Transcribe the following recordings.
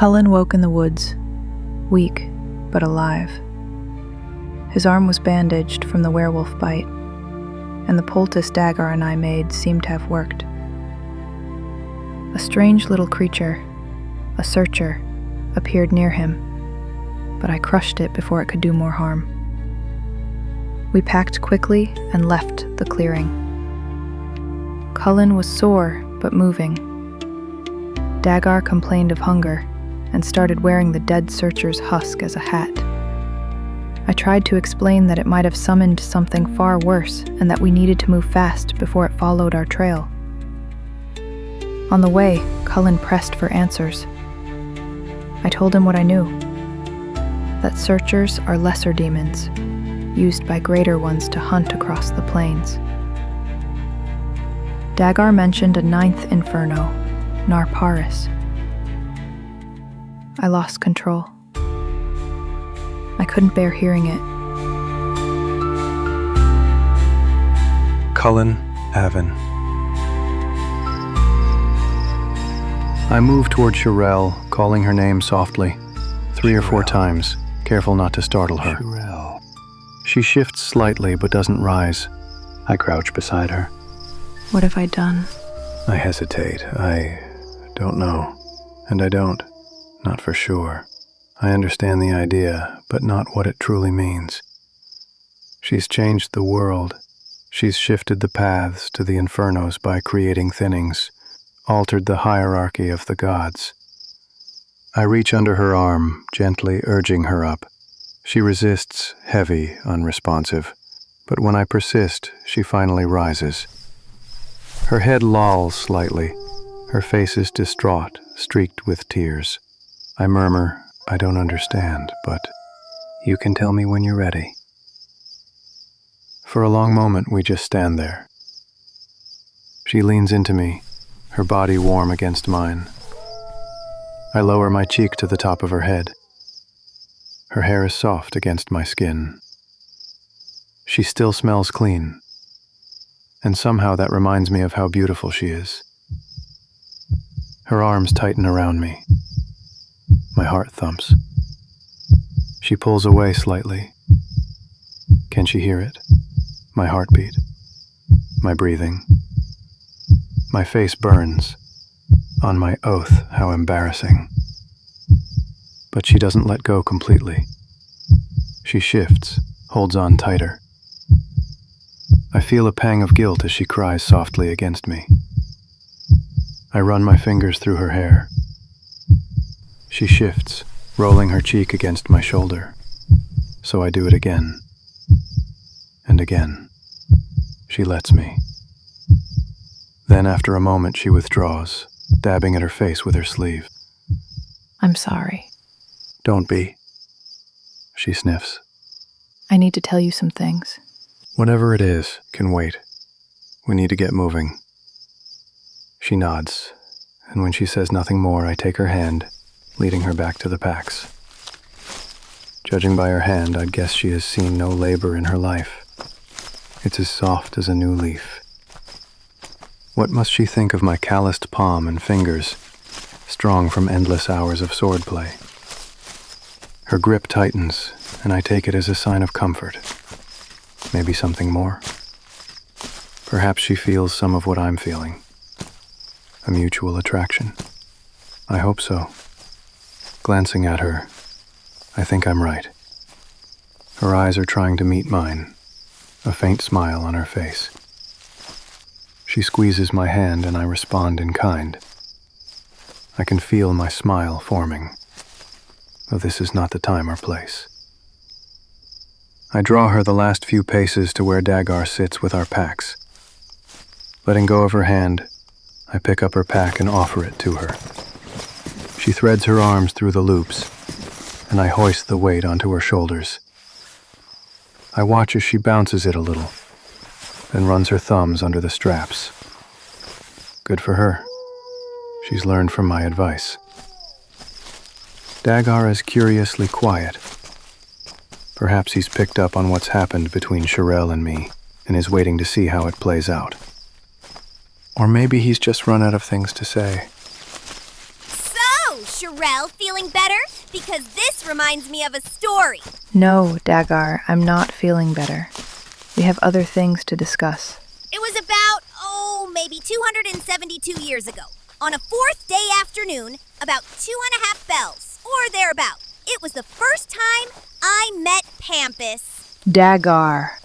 Cullen woke in the woods, weak but alive. His arm was bandaged from the werewolf bite, and the poultice DagGar and I made seemed to have worked. A strange little creature, a searcher, appeared near him, but I crushed it before it could do more harm. We packed quickly and left the clearing. Cullen was sore but moving. DagGar complained of hunger and started wearing the dead searcher's husk as a hat. I tried to explain that it might have summoned something far worse and that we needed to move fast before it followed our trail. On the way, Cullen pressed for answers. I told him what I knew, that searchers are lesser demons, used by greater ones to hunt across the plains. DagGar mentioned a ninth inferno, Narparis. I lost control. I couldn't bear hearing it. Cullen, Avon. I moved toward Sharael, calling her name softly, 3 or 4 times, careful not to startle her. Sharael. She shifts slightly but doesn't rise. I crouch beside her. What have I done? I hesitate. I don't know. And I don't. Not for sure. I understand the idea, but not what it truly means. She's changed the world. She's shifted the paths to the infernos by creating thinnings, altered the hierarchy of the gods. I reach under her arm, gently urging her up. She resists, heavy, unresponsive, but when I persist, she finally rises. Her head lolls slightly. Her face is distraught, streaked with tears. I murmur, I don't understand, but you can tell me when you're ready. For a long moment, we just stand there. She leans into me, her body warm against mine. I lower my cheek to the top of her head. Her hair is soft against my skin. She still smells clean, and somehow that reminds me of how beautiful she is. Her arms tighten around me. My heart thumps. She pulls away slightly. Can she hear it? My heartbeat. My breathing. My face burns. On my oath, how embarrassing. But she doesn't let go completely. She shifts, holds on tighter. I feel a pang of guilt as she cries softly against me. I run my fingers through her hair. She shifts, rolling her cheek against my shoulder. So I do it again. And again. She lets me. Then after a moment she withdraws, dabbing at her face with her sleeve. I'm sorry. Don't be. She sniffs. I need to tell you some things. Whatever it is can wait. We need to get moving. She nods, and when she says nothing more, I take her hand, leading her back to the packs. Judging by her hand, I'd guess she has seen no labor in her life. It's as soft as a new leaf. What must she think of my calloused palm and fingers, strong from endless hours of swordplay? Her grip tightens, and I take it as a sign of comfort. Maybe something more. Perhaps she feels some of what I'm feeling. A mutual attraction. I hope so. Glancing at her, I think I'm right. Her eyes are trying to meet mine, a faint smile on her face. She squeezes my hand and I respond in kind. I can feel my smile forming, though this is not the time or place. I draw her the last few paces to where DagGar sits with our packs. Letting go of her hand, I pick up her pack and offer it to her. She threads her arms through the loops, and I hoist the weight onto her shoulders. I watch as she bounces it a little, then runs her thumbs under the straps. Good for her. She's learned from my advice. DagGar is curiously quiet. Perhaps he's picked up on what's happened between Sharael and me and is waiting to see how it plays out. Or maybe he's just run out of things to say. So, Sharael, feeling better? Because this reminds me of a story. No, DagGar, I'm not feeling better. We have other things to discuss. It was about, maybe 272 years ago. On a 4th day afternoon, about 2.5 bells, or thereabout. It was the first time I met Pampus. DagGar.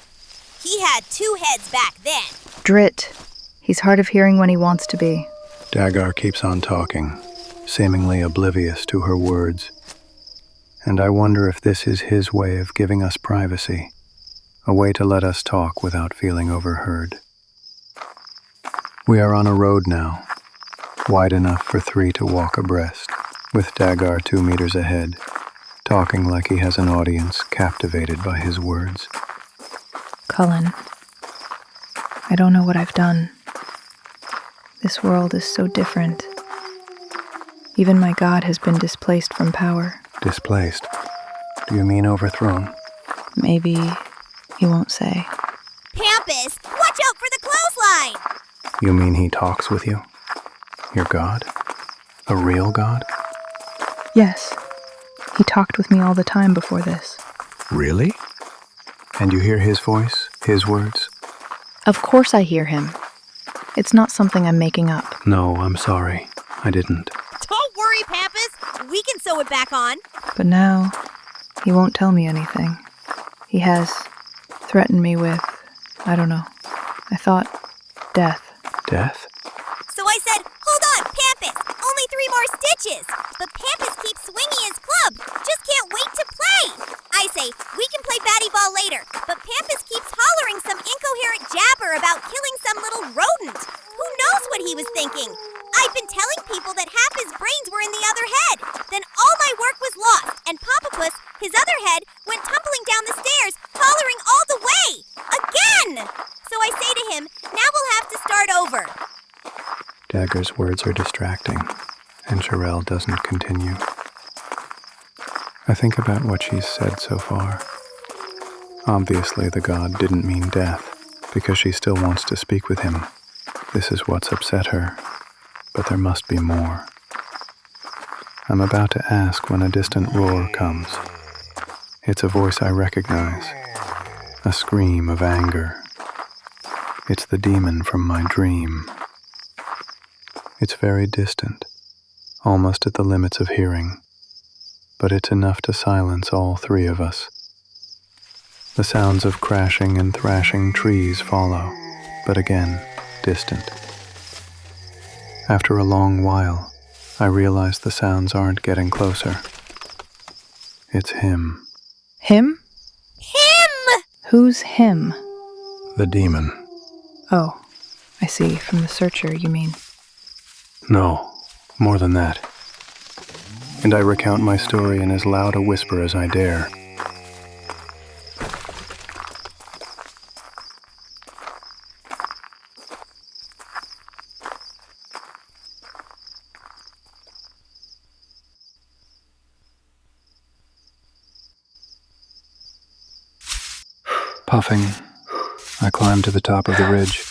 He had 2 heads back then. Drit. He's hard of hearing when he wants to be. DagGar keeps on talking, seemingly oblivious to her words. And I wonder if this is his way of giving us privacy, a way to let us talk without feeling overheard. We are on a road now, wide enough for 3 to walk abreast, with DagGar 2 meters ahead, talking like he has an audience captivated by his words. Cullen, I don't know what I've done. This world is so different. Even my God has been displaced from power. Displaced? Do you mean overthrown? Maybe he won't say. Pampus, watch out for the clothesline! You mean he talks with you? Your God? A real God? Yes. He talked with me all the time before this. Really? And you hear his voice, his words? Of course I hear him. It's not something I'm making up. No, I'm sorry. I didn't. Don't worry, Pampus. We can sew it back on. But now, he won't tell me anything. He has threatened me with, I don't know. I thought, death. Death? So I said, hold on, Pampus. Only 3 more stitches. But Pampus keeps swinging his club. Just can't wait to play. I say, we can play batty ball later. But Pampus keeps hollering some incoherent jabber about killing some little rodent. Who knows what he was thinking? I've been telling people that half his brains were in the other head. Then all my work was lost, and Papapus, his other head, went tumbling down the stairs, hollering all the way. Again! So I say to him, now we'll have to start over. DagGar's words are distracting, and Sharael doesn't continue. I think about what she's said so far. Obviously, the God didn't mean death, because she still wants to speak with him. This is what's upset her, but there must be more. I'm about to ask when a distant roar comes. It's a voice I recognize, a scream of anger. It's the demon from my dream. It's very distant, almost at the limits of hearing, but it's enough to silence all 3 of us. The sounds of crashing and thrashing trees follow, but again, distant. After a long while, I realize the sounds aren't getting closer. It's him. Him? Him! Who's him? The demon. Oh, I see. From the searcher, you mean. No, more than that. And I recount my story in as loud a whisper as I dare. Puffing, I climb to the top of the ridge,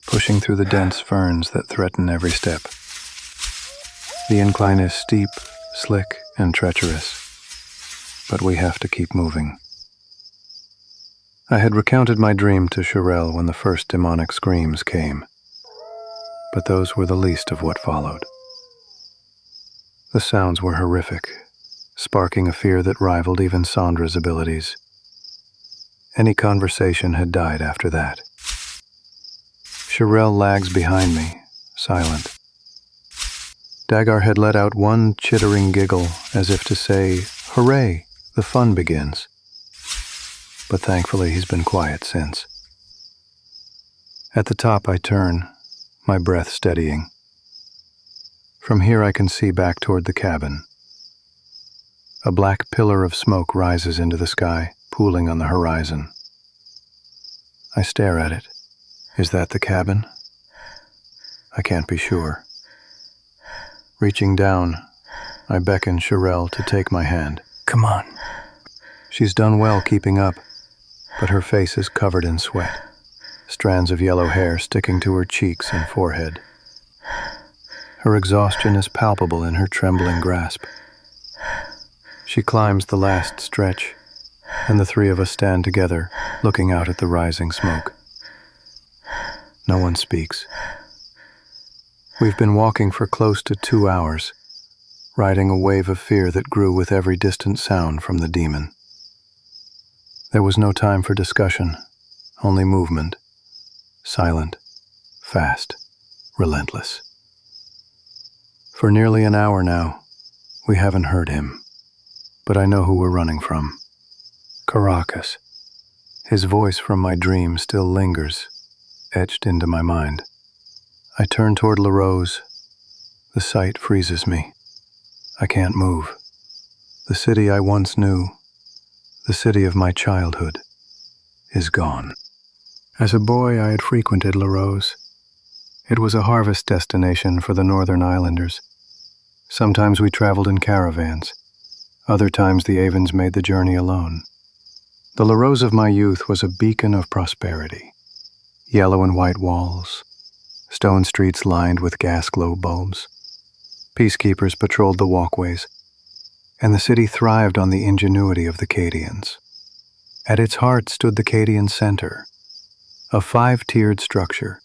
pushing through the dense ferns that threaten every step. The incline is steep, slick, and treacherous, but we have to keep moving. I had recounted my dream to Sharael when the first demonic screams came, but those were the least of what followed. The sounds were horrific, sparking a fear that rivaled even Sandra's abilities. Any conversation had died after that. Sharael lags behind me, silent. DagGar had let out one chittering giggle as if to say, "Hooray, the fun begins." But thankfully he's been quiet since. At the top I turn, my breath steadying. From here I can see back toward the cabin. A black pillar of smoke rises into the sky, pooling on the horizon. I stare at it. Is that the cabin? I can't be sure. Reaching down, I beckon Sharael to take my hand. Come on. She's done well keeping up, but her face is covered in sweat, strands of yellow hair sticking to her cheeks and forehead. Her exhaustion is palpable in her trembling grasp. She climbs the last stretch, and the three of us stand together, looking out at the rising smoke. No one speaks. We've been walking for close to 2 hours, riding a wave of fear that grew with every distant sound from the demon. There was no time for discussion, only movement, silent, fast, relentless. For nearly an hour now, we haven't heard him, but I know who we're running from. Caracas. His voice from my dream still lingers, etched into my mind. I turn toward Larose. The sight freezes me. I can't move. The city I once knew, the city of my childhood, is gone. As a boy, I had frequented Larose. It was a harvest destination for the northern islanders. Sometimes we traveled in caravans. Other times the Avens made the journey alone. The Larose of my youth was a beacon of prosperity. Yellow and white walls, stone streets lined with gas globe bulbs. Peacekeepers patrolled the walkways, and the city thrived on the ingenuity of the Cadians. At its heart stood the Cadian Center, a 5-tiered structure,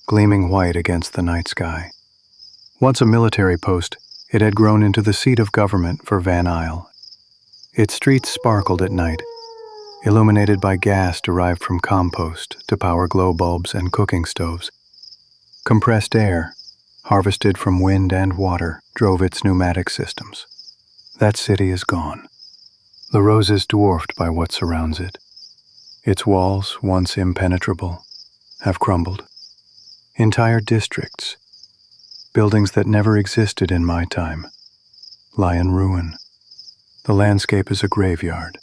gleaming white against the night sky. Once a military post, it had grown into the seat of government for Van Isle. Its streets sparkled at night, illuminated by gas derived from compost to power glow bulbs and cooking stoves. Compressed air, harvested from wind and water, drove its pneumatic systems. That city is gone. Larose is dwarfed by what surrounds it. Its walls, once impenetrable, have crumbled. Entire districts, buildings that never existed in my time, lie in ruin. The landscape is a graveyard,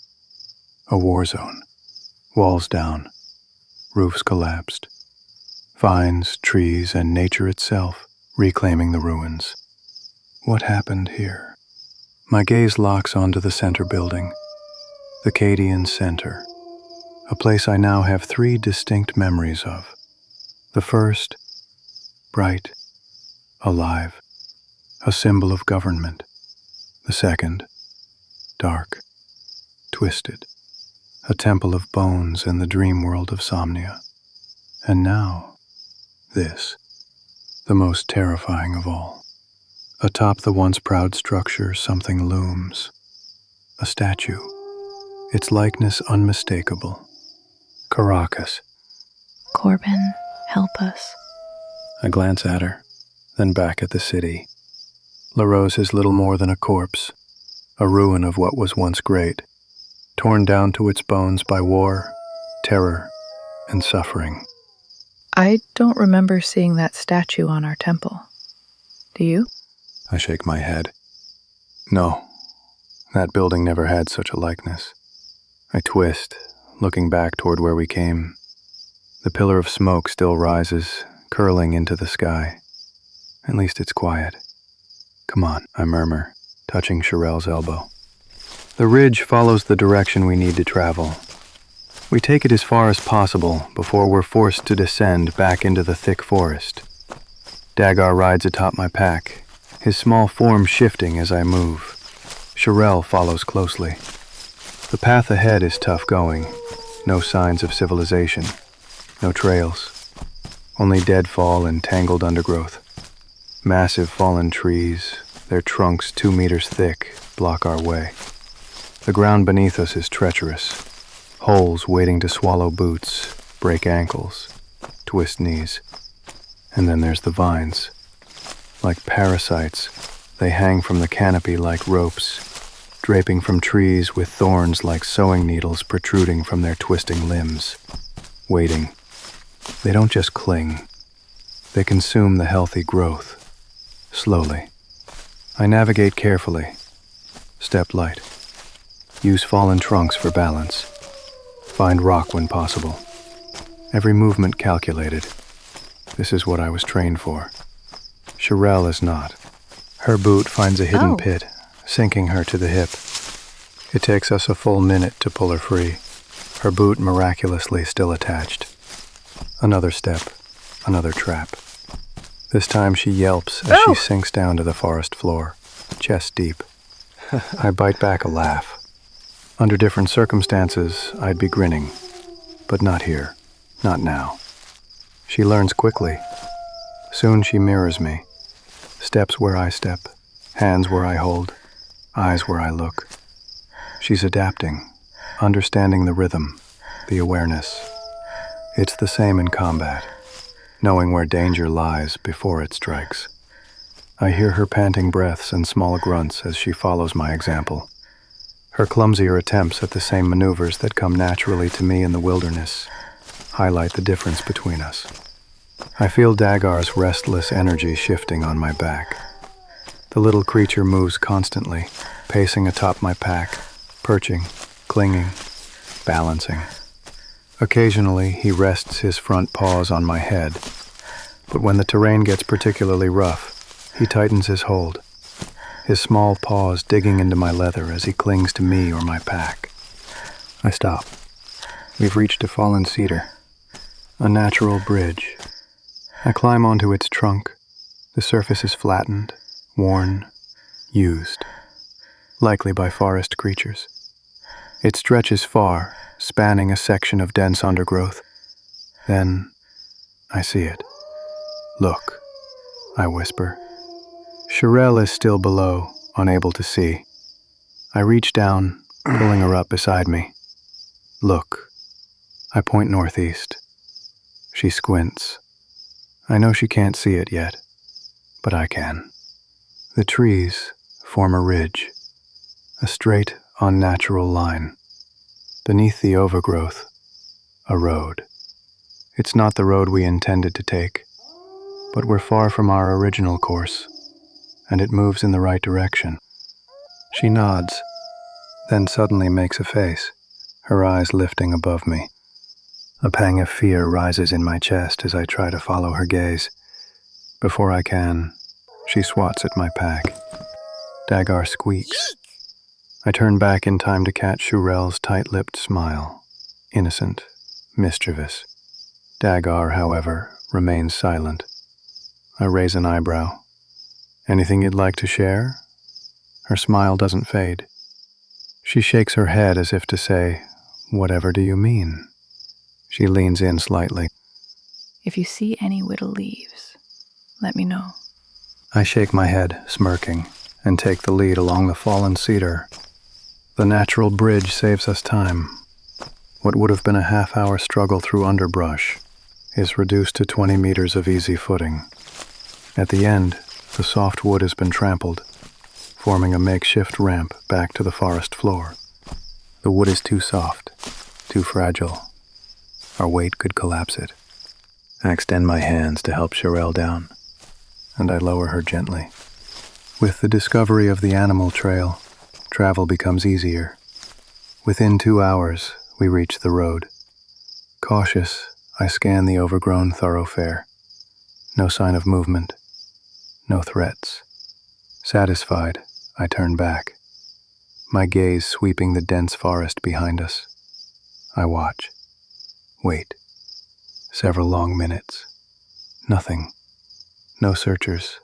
a war zone. Walls down, roofs collapsed. Vines, trees, and nature itself reclaiming the ruins. What happened here? My gaze locks onto the center building, the Cadian Center, a place I now have 3 distinct memories of. The first, bright, alive, a symbol of government. The second, dark, twisted, a temple of bones in the dream world of Somnia. And now, this, the most terrifying of all. Atop the once proud structure, something looms. A statue, its likeness unmistakable. Caracas. Corbin, help us. I glance at her, then back at the city. Larose is little more than a corpse, a ruin of what was once great, torn down to its bones by war, terror, and suffering. I don't remember seeing that statue on our temple. Do you? I shake my head. No, that building never had such a likeness. I twist, looking back toward where we came. The pillar of smoke still rises, curling into the sky. At least it's quiet. Come on, I murmur, touching Sharael's elbow. The ridge follows the direction we need to travel. We take it as far as possible before we're forced to descend back into the thick forest. DagGar rides atop my pack, his small form shifting as I move. Sharael follows closely. The path ahead is tough going. No signs of civilization. No trails. Only deadfall and tangled undergrowth. Massive fallen trees, their trunks 2 meters thick, block our way. The ground beneath us is treacherous. Holes waiting to swallow boots, break ankles, twist knees. And then there's the vines. Like parasites, they hang from the canopy like ropes, draping from trees with thorns like sewing needles protruding from their twisting limbs. Waiting. They don't just cling. They consume the healthy growth. Slowly. I navigate carefully. Step light. Use fallen trunks for balance. Find rock when possible. Every movement calculated. This is what I was trained for. Sharael is not. Her boot finds a hidden pit, sinking her to the hip. It takes us a full minute to pull her free, her boot miraculously still attached. Another step, another trap. This time she yelps as she sinks down to the forest floor, chest deep. I bite back a laugh. Under different circumstances, I'd be grinning. But not here. Not now. She learns quickly. Soon she mirrors me. Steps where I step, hands where I hold, eyes where I look. She's adapting, understanding the rhythm, the awareness. It's the same in combat, knowing where danger lies before it strikes. I hear her panting breaths and small grunts as she follows my example. Her clumsier attempts at the same maneuvers that come naturally to me in the wilderness highlight the difference between us. I feel DagGar's restless energy shifting on my back. The little creature moves constantly, pacing atop my pack, perching, clinging, balancing. Occasionally, he rests his front paws on my head, but when the terrain gets particularly rough, he tightens his hold, his small paws digging into my leather as he clings to me or my pack. I stop. We've reached a fallen cedar, a natural bridge. I climb onto its trunk. The surface is flattened, worn, used, likely by forest creatures. It stretches far, spanning a section of dense undergrowth. Then, I see it. Look, I whisper. Sharael is still below, unable to see. I reach down, pulling her up beside me. Look. I point northeast. She squints. I know she can't see it yet, but I can. The trees form a ridge, a straight, unnatural line. Beneath the overgrowth, a road. It's not the road we intended to take, but we're far from our original course, and it moves in the right direction. She nods, then suddenly makes a face, her eyes lifting above me. A pang of fear rises in my chest as I try to follow her gaze. Before I can, she swats at my pack. DagGar squeaks. I turn back in time to catch Sharael's tight-lipped smile, innocent, mischievous. DagGar, however, remains silent. I raise an eyebrow. Anything you'd like to share? Her smile doesn't fade. She shakes her head as if to say, "Whatever do you mean?" She leans in slightly. If you see any whittle leaves, let me know. I shake my head, smirking, and take the lead along the fallen cedar. The natural bridge saves us time. What would have been a half-hour struggle through underbrush is reduced to 20 meters of easy footing. At the end, the soft wood has been trampled, forming a makeshift ramp back to the forest floor. The wood is too soft, too fragile. Our weight could collapse it. I extend my hands to help Sharael down, and I lower her gently. With the discovery of the animal trail, travel becomes easier. Within 2 hours, we reach the road. Cautious, I scan the overgrown thoroughfare. No sign of movement. No threats. Satisfied, I turn back, my gaze sweeping the dense forest behind us. I watch. Wait. Several long minutes. Nothing. No searchers.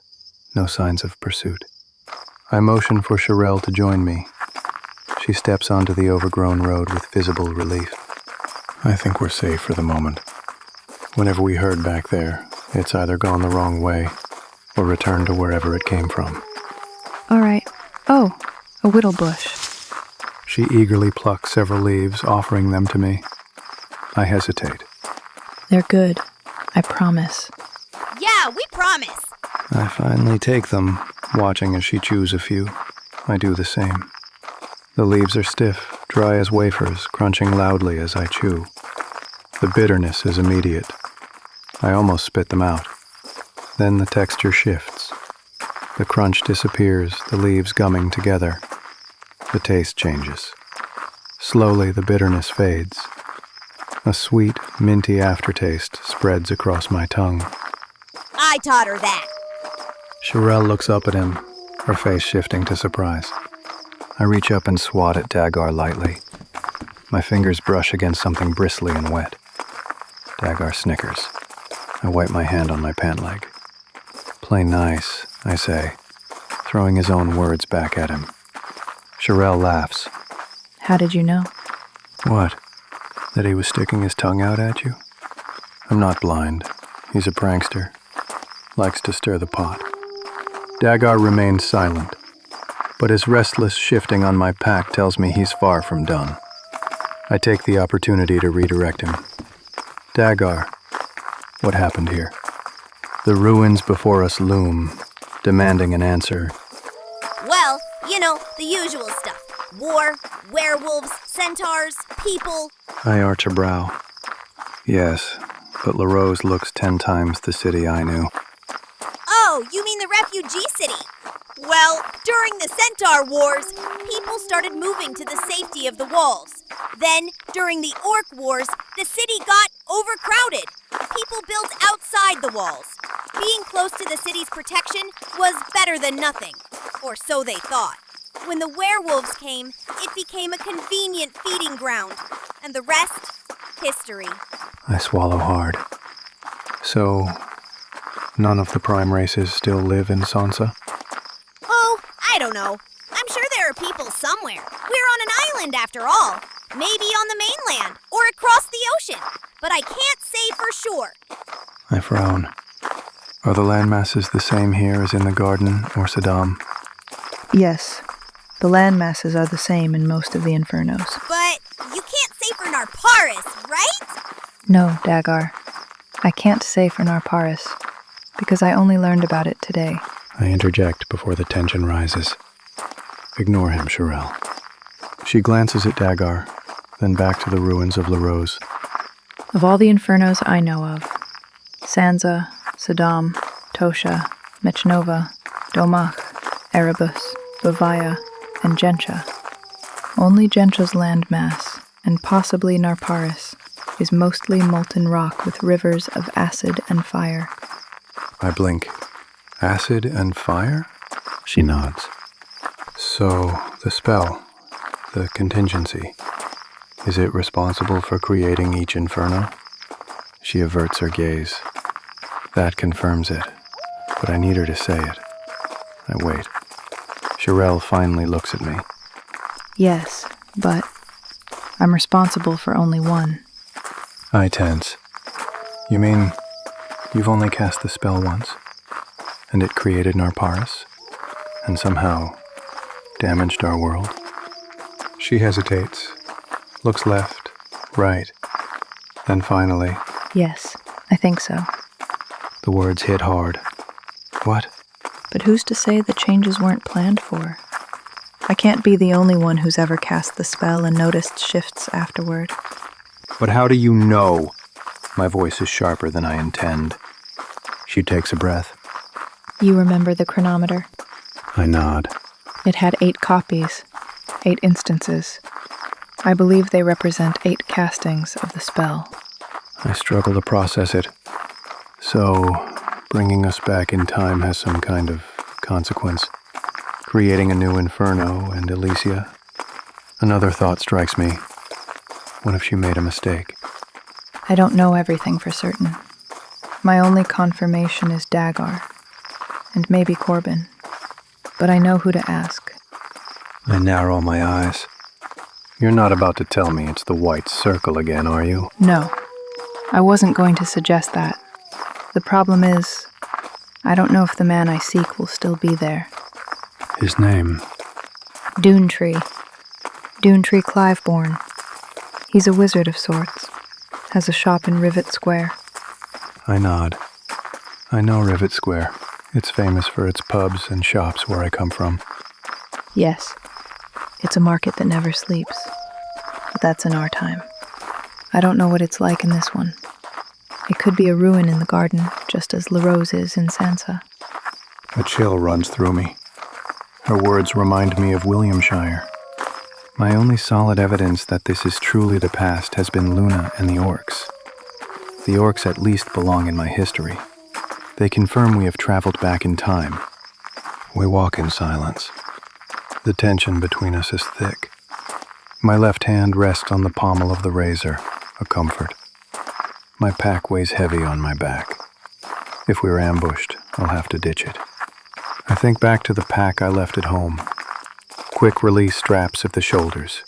No signs of pursuit. I motion for Sharael to join me. She steps onto the overgrown road with visible relief. I think we're safe for the moment. Whenever we herd back there, it's either gone the wrong way or returned to wherever it came from. All right. Oh, a whittle bush. She eagerly plucks several leaves, offering them to me. I hesitate. They're good. I promise. Yeah, we promise. I finally take them, watching as she chews a few. I do the same. The leaves are stiff, dry as wafers, crunching loudly as I chew. The bitterness is immediate. I almost spit them out. Then the texture shifts. The crunch disappears, the leaves gumming together. The taste changes. Slowly, the bitterness fades. A sweet, minty aftertaste spreads across my tongue. I taught her that. Sharael looks up at him, her face shifting to surprise. I reach up and swat at DagGar lightly. My fingers brush against something bristly and wet. DagGar snickers. I wipe my hand on my pant leg. Play nice, I say, throwing his own words back at him. Sharael laughs. How did you know? What? That he was sticking his tongue out at you? I'm not blind. He's a prankster. Likes to stir the pot. DagGar remains silent, but his restless shifting on my pack tells me he's far from done. I take the opportunity to redirect him. DagGar, what happened here? The ruins before us loom, demanding an answer. Well, you know, the usual stuff. War, werewolves, centaurs, people. I arch a brow. Yes, but Larose looks 10 times the city I knew. Oh, you mean the refugee city? Well, during the Centaur Wars, people started moving to the safety of the walls. Then, during the Orc Wars, the city got overcrowded. People built outside the walls. Being close to the city's protection was better than nothing, or so they thought. When the werewolves came, it became a convenient feeding ground, and the rest, history. I swallow hard. So, none of the prime races still live in Sansa? Oh, I don't know. I'm sure there are people somewhere. We're on an island after all. Maybe on the mainland, or across the ocean. But I can't say for sure. I frown. Are the landmasses the same here as in the garden or Saddam? Yes. The land masses are the same in most of the infernos. But you can't say for Narparis, right? No, DagGar. I can't say for Narparis, because I only learned about it today. I interject before the tension rises. Ignore him, Sharael. She glances at DagGar, then back to the ruins of Larose. Of all the infernos I know of, Sansa, Saddam, Tosha, Mechnova, Domach, Erebus, Bavaya, and Gensha. Only Gensha's landmass, and possibly Narparis, is mostly molten rock with rivers of acid and fire. I blink. Acid and fire? She nods. So, the spell, the contingency, is it responsible for creating each inferno? She averts her gaze. That confirms it, but I need her to say it. I wait. Sharael finally looks at me. Yes, but I'm responsible for only one. I tense. You mean you've only cast the spell once? And it created Narparis? And somehow damaged our world? She hesitates, looks left, right, then finally... Yes, I think so. The words hit hard. What? But who's to say the changes weren't planned for? I can't be the only one who's ever cast the spell and noticed shifts afterward. But how do you know? My voice is sharper than I intend. She takes a breath. You remember the chronometer? I nod. It had 8 copies, 8 instances. I believe they represent 8 castings of the spell. I struggle to process it. So, bringing us back in time has some kind of consequence. Creating a new Inferno and Elysia. Another thought strikes me. What if she made a mistake? I don't know everything for certain. My only confirmation is DagGar, and maybe Corbin. But I know who to ask. I narrow my eyes. You're not about to tell me it's the White Circle again, are you? No, I wasn't going to suggest that. The problem is, I don't know if the man I seek will still be there. His name? Doontree. Doontree Cliveborn. He's a wizard of sorts. Has a shop in Rivet Square. I nod. I know Rivet Square. It's famous for its pubs and shops where I come from. Yes. It's a market that never sleeps. But that's in our time. I don't know what it's like in this one. It could be a ruin in the garden, just as Larose is in Sansa. A chill runs through me. Her words remind me of Williamshire. My only solid evidence that this is truly the past has been Luna and the orcs. The orcs at least belong in my history. They confirm we have traveled back in time. We walk in silence. The tension between us is thick. My left hand rests on the pommel of the razor, a comfort. My pack weighs heavy on my back. If we were ambushed, I'll have to ditch it. I think back to the pack I left at home. Quick release straps at the shoulders.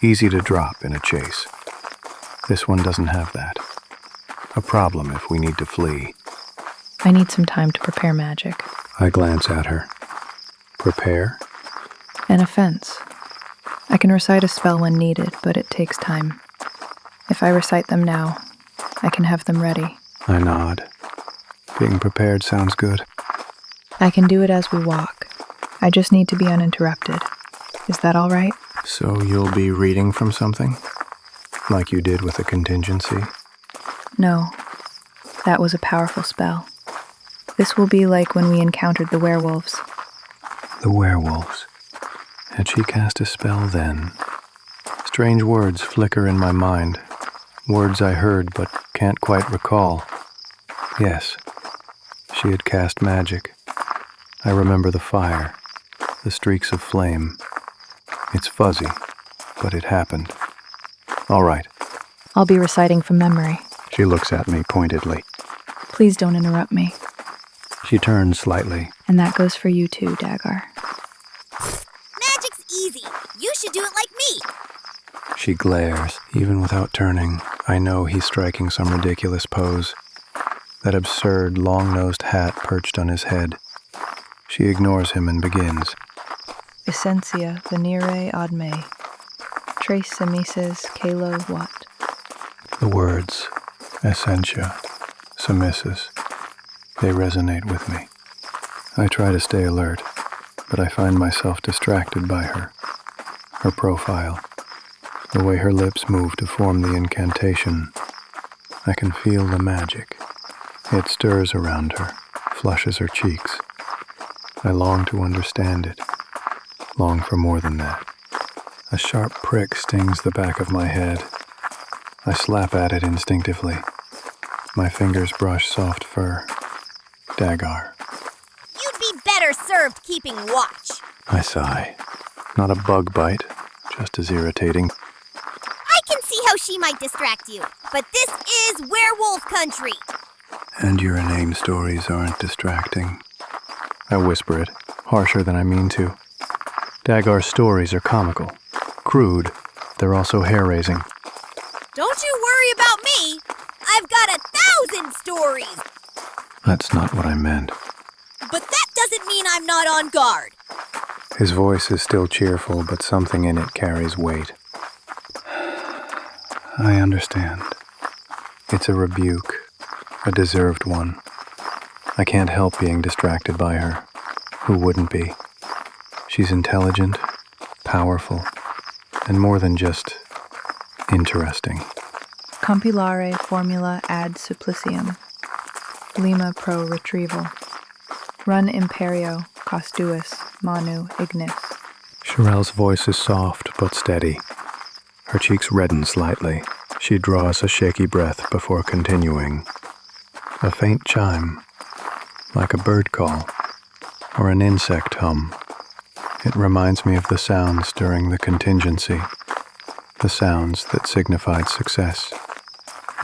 Easy to drop in a chase. This one doesn't have that. A problem if we need to flee. I need some time to prepare magic. I glance at her. Prepare? An offense. I can recite a spell when needed, but it takes time. If I recite them now, I can have them ready. I nod. Being prepared sounds good. I can do it as we walk. I just need to be uninterrupted. Is that all right? So you'll be reading from something? Like you did with the contingency? No. That was a powerful spell. This will be like when we encountered the werewolves. The werewolves. Had she cast a spell then? Strange words flicker in my mind. Words I heard but can't quite recall. Yes, she had cast magic. I remember the fire, the streaks of flame. It's fuzzy, but it happened. All right. I'll be reciting from memory. She looks at me pointedly. Please don't interrupt me. She turns slightly. And that goes for you too, DagGar. Magic's easy. You should do it like me. She glares. Even without turning, I know he's striking some ridiculous pose. That absurd, long-nosed hat perched on his head. She ignores him and begins. Essentia venire ad me. Tres semises calo what? The words, essentia, semissus, they resonate with me. I try to stay alert, but I find myself distracted by her. Her profile, the way her lips move to form the incantation. I can feel the magic. It stirs around her, flushes her cheeks. I long to understand it, long for more than that. A sharp prick stings the back of my head. I slap at it instinctively. My fingers brush soft fur. DagGar. You'd be better served keeping watch. I sigh. Not a bug bite, just as irritating. I can see how she might distract you, but this is werewolf country. And your inane stories aren't distracting. I whisper it, harsher than I mean to. DagGar's stories are comical, crude. They're also hair-raising. Don't you worry about me. I've got 1,000 stories. That's not what I meant. But that doesn't mean I'm not on guard. His voice is still cheerful, but something in it carries weight. I understand. It's a rebuke, a deserved one. I can't help being distracted by her. Who wouldn't be? She's intelligent, powerful, and more than just interesting. Compilare formula ad supplicium. Lima pro retrieval. Run imperio costuus manu ignis. Sharael's voice is soft but steady. Her cheeks redden slightly. She draws a shaky breath before continuing. A faint chime, like a bird call, or an insect hum. It reminds me of the sounds during the contingency, the sounds that signified success.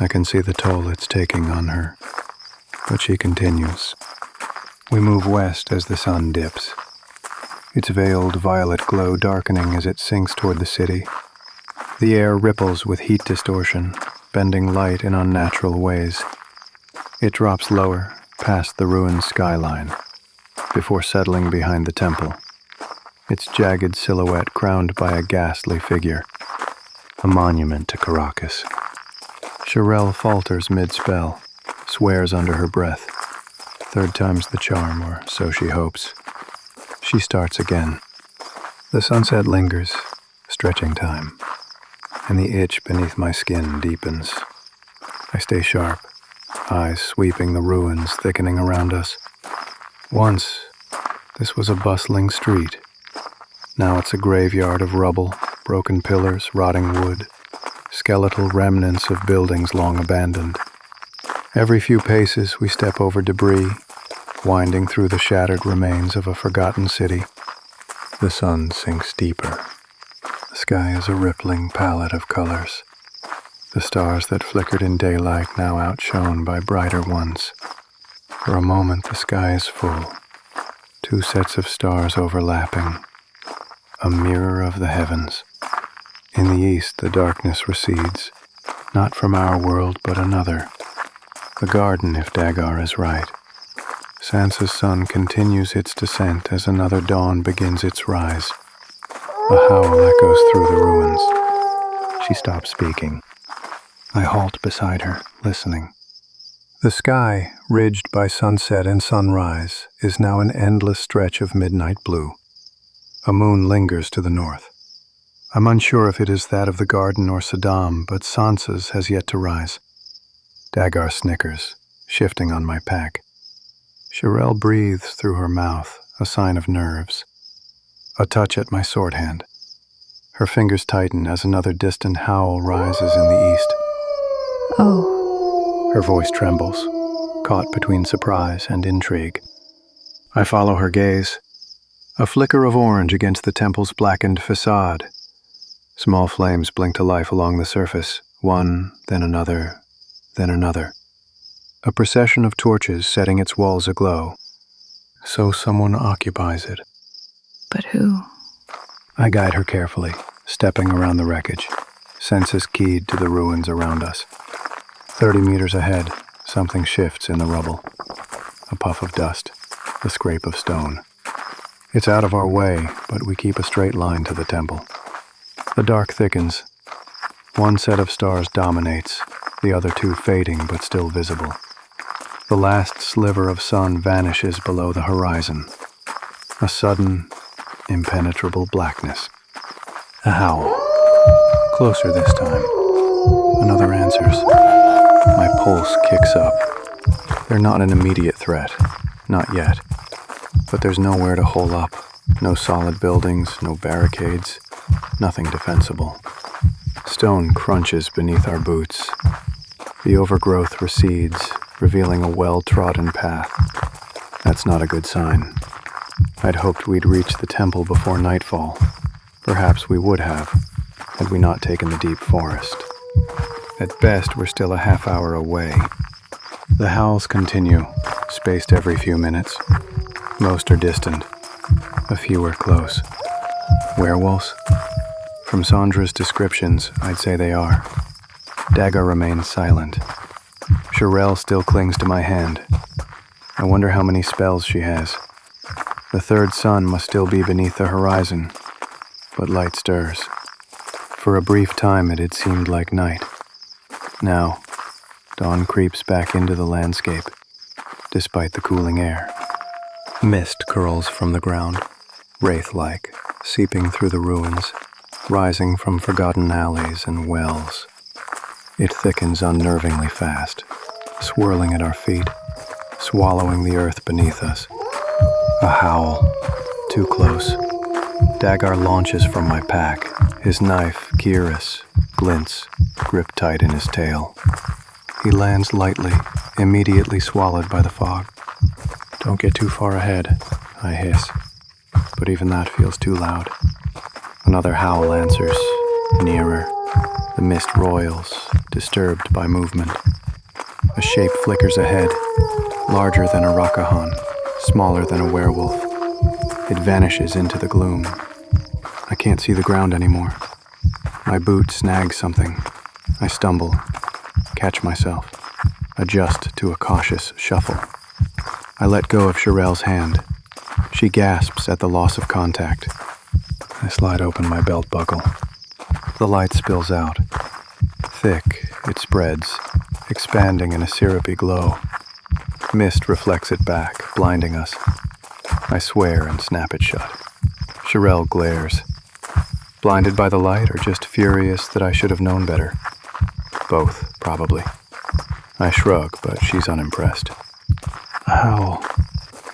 I can see the toll it's taking on her, but she continues. We move west as the sun dips, its veiled violet glow darkening as it sinks toward the city. The air ripples with heat distortion, bending light in unnatural ways. It drops lower, past the ruined skyline, before settling behind the temple, its jagged silhouette crowned by a ghastly figure, a monument to Caracas. Sharael falters mid-spell, swears under her breath. Third time's the charm, or so she hopes. She starts again. The sunset lingers, stretching time, and the itch beneath my skin deepens. I stay sharp, eyes sweeping the ruins thickening around us. Once, this was a bustling street. Now it's a graveyard of rubble, broken pillars, rotting wood, skeletal remnants of buildings long abandoned. Every few paces we step over debris, winding through the shattered remains of a forgotten city. The sun sinks deeper. The sky is a rippling palette of colors. The stars that flickered in daylight now outshone by brighter ones. For a moment, the sky is full. 2 sets of stars overlapping. A mirror of the heavens. In the east, the darkness recedes. Not from our world, but another. The garden, if DagGar is right. Sansa's sun continues its descent as another dawn begins its rise. A howl echoes through the ruins. She stops speaking. I halt beside her, listening. The sky, ridged by sunset and sunrise, is now an endless stretch of midnight blue. A moon lingers to the north. I'm unsure if it is that of the garden or Saddam, but Sansa's has yet to rise. DagGar snickers, shifting on my pack. Sharael breathes through her mouth, a sign of nerves. A touch at my sword hand. Her fingers tighten as another distant howl rises in the east. Oh. Her voice trembles, caught between surprise and intrigue. I follow her gaze. A flicker of orange against the temple's blackened facade. Small flames blink to life along the surface, one, then another, then another. A procession of torches setting its walls aglow. So someone occupies it. But who? I guide her carefully, stepping around the wreckage, senses keyed to the ruins around us. 30 meters ahead, something shifts in the rubble. A puff of dust, the scrape of stone. It's out of our way, but we keep a straight line to the temple. The dark thickens. One set of stars dominates, the other 2 fading but still visible. The last sliver of sun vanishes below the horizon. A sudden, impenetrable blackness. A howl. Closer this time. Another answers. My pulse kicks up. They're not an immediate threat. Not yet. But there's nowhere to hole up. No solid buildings, no barricades. Nothing defensible. Stone crunches beneath our boots. The overgrowth recedes, revealing a well-trodden path. That's not a good sign. I'd hoped we'd reach the temple before nightfall. Perhaps we would have, had we not taken the deep forest. At best, we're still a half hour away. The howls continue, spaced every few minutes. Most are distant. A few are close. Werewolves? From Sandra's descriptions, I'd say they are. DagGar remains silent. Sharael still clings to my hand. I wonder how many spells she has. The third sun must still be beneath the horizon, but light stirs. For a brief time it had seemed like night. Now, dawn creeps back into the landscape, despite the cooling air. Mist curls from the ground, wraith-like, seeping through the ruins, rising from forgotten alleys and wells. It thickens unnervingly fast, swirling at our feet, swallowing the earth beneath us. A howl. Too close. DagGar launches from my pack. His knife, Kyrus, glints, gripped tight in his tail. He lands lightly, immediately swallowed by the fog. Don't get too far ahead, I hiss. But even that feels too loud. Another howl answers, nearer. The mist roils, disturbed by movement. A shape flickers ahead, larger than a Rakahan, smaller than a werewolf. It vanishes into the gloom. I can't see the ground anymore. My boot snags something. I stumble, catch myself, adjust to a cautious shuffle. I let go of Sharael's hand. She gasps at the loss of contact. I slide open my belt buckle. The light spills out. Thick, it spreads, expanding in a syrupy glow. Mist reflects it back, blinding us. I swear and snap it shut. Sharael glares. Blinded by the light or just furious that I should have known better? Both, probably. I shrug, but she's unimpressed. A howl,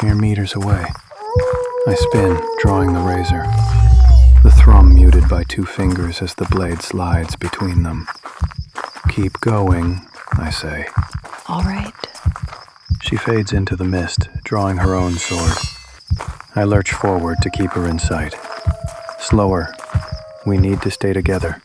mere meters away. I spin, drawing the razor. The thrum muted by 2 fingers as the blade slides between them. Keep going, I say. All right. She fades into the mist, drawing her own sword. I lurch forward to keep her in sight. Slower. We need to stay together.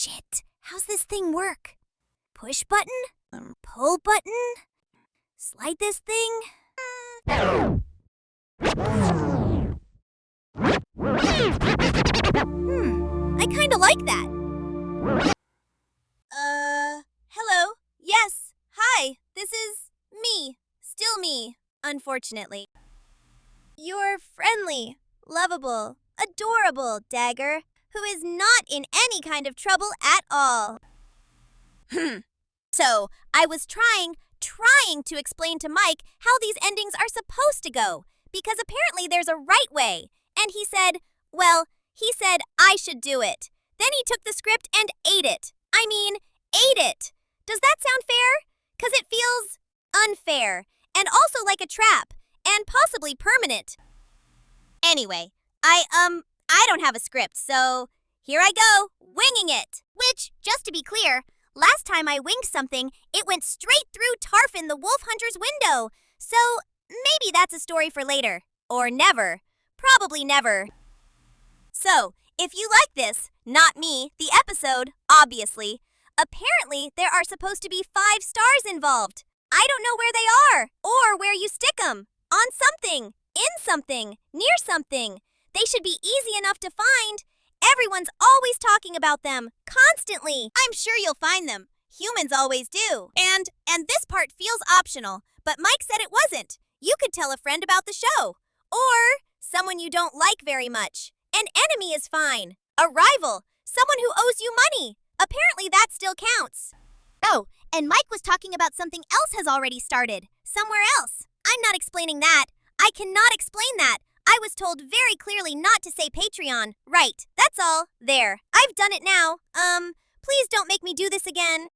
Shit, how's this thing work? Push button? Pull button? Slide this thing? I kinda like that. Hello? Yes, hi, this is me. Still me, unfortunately. You're friendly, lovable, adorable, DagGar, who is not in any kind of trouble at all. So, I was trying to explain to Mike how these endings are supposed to go, because apparently there's a right way. And he said I should do it. Then he took the script and ate it. Ate it. Does that sound fair? 'Cause it feels unfair, and also like a trap, and possibly permanent. Anyway, I don't have a script, so here I go, winging it. Which, just to be clear, last time I winged something, it went straight through Tarfin the wolf hunter's window. So maybe that's a story for later. Or never. Probably never. So, if you like this, not me, the episode, obviously, apparently there are supposed to be 5 stars involved. I don't know where they are, or where you stick them. On something, in something, near something. They should be easy enough to find. Everyone's always talking about them, constantly. I'm sure you'll find them. Humans always do. And this part feels optional, but Mike said it wasn't. You could tell a friend about the show. Or someone you don't like very much. An enemy is fine. A rival. Someone who owes you money. Apparently that still counts. Oh, and Mike was talking about something else has already started. Somewhere else. I'm not explaining that. I cannot explain that. I was told very clearly not to say Patreon. Right, that's all. There. I've done it now. Please don't make me do this again.